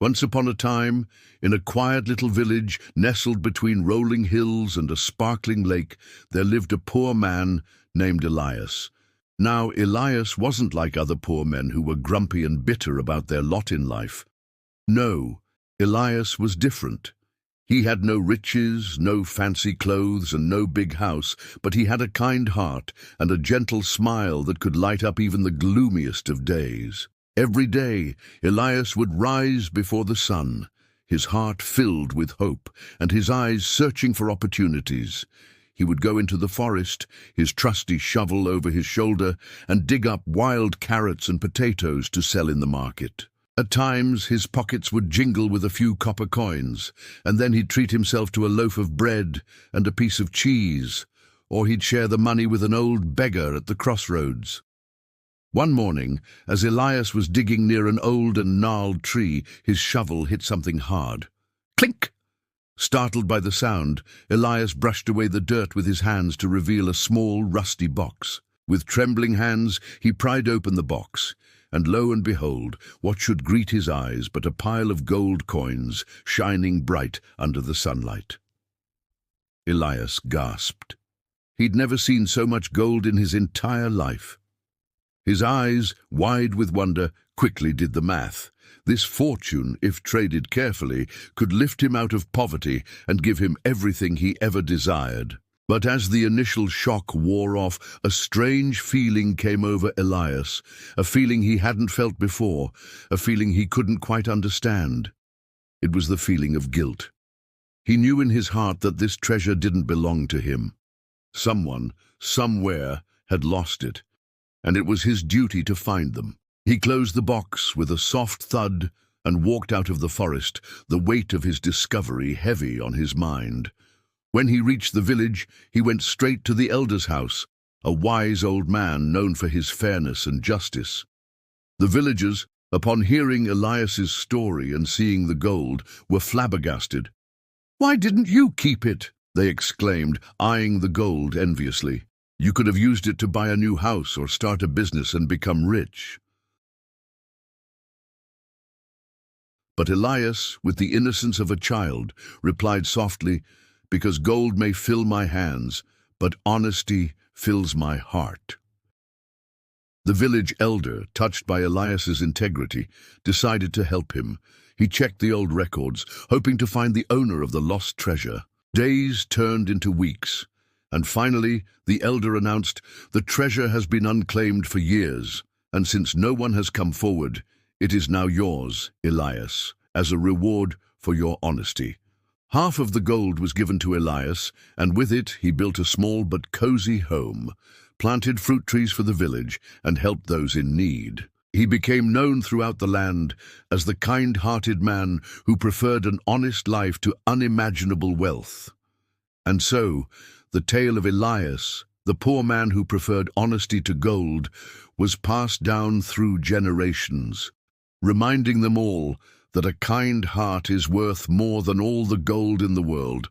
Once upon a time, in a quiet little village nestled between rolling hills and a sparkling lake, there lived a poor man named Elias. Now, Elias wasn't like other poor men who were grumpy and bitter about their lot in life. No, Elias was different. He had no riches, no fancy clothes, and no big house, but he had a kind heart and a gentle smile that could light up even the gloomiest of days. Every day, Elias would rise before the sun, his heart filled with hope and his eyes searching for opportunities. He would go into the forest, his trusty shovel over his shoulder, and dig up wild carrots and potatoes to sell in the market. At times, his pockets would jingle with a few copper coins, and then he'd treat himself to a loaf of bread and a piece of cheese, or he'd share the money with an old beggar at the crossroads. One morning, as Elias was digging near an old and gnarled tree, his shovel hit something hard. Clink! Startled by the sound, Elias brushed away the dirt with his hands to reveal a small, rusty box. With trembling hands, he pried open the box, and lo and behold, what should greet his eyes but a pile of gold coins shining bright under the sunlight. Elias gasped. He'd never seen so much gold in his entire life. His eyes, wide with wonder, quickly did the math. This fortune, if traded carefully, could lift him out of poverty and give him everything he ever desired. But as the initial shock wore off, a strange feeling came over Elias, a feeling he hadn't felt before, a feeling he couldn't quite understand. It was the feeling of guilt. He knew in his heart that this treasure didn't belong to him. Someone, somewhere, had lost it, and it was his duty to find them. He closed the box with a soft thud and walked out of the forest, the weight of his discovery heavy on his mind. When he reached the village, he went straight to the elder's house, a wise old man known for his fairness and justice. The villagers, upon hearing Elias's story and seeing the gold, were flabbergasted. "Why didn't you keep it?" they exclaimed, eyeing the gold enviously. "You could have used it to buy a new house or start a business and become rich." But Elias, with the innocence of a child, replied softly, "Because gold may fill my hands, but honesty fills my heart." The village elder, touched by Elias's integrity, decided to help him. He checked the old records, hoping to find the owner of the lost treasure. Days turned into weeks, and finally the elder announced, "The treasure has been unclaimed for years, and since no one has come forward, it is now yours, Elias, as a reward for your honesty." Half of the gold was given to Elias, and with it he built a small but cozy home, planted fruit trees for the village, and helped those in need. He became known throughout the land as the kind-hearted man who preferred an honest life to unimaginable wealth. And so, the tale of Elias, the poor man who preferred honesty to gold, was passed down through generations, reminding them all that a kind heart is worth more than all the gold in the world.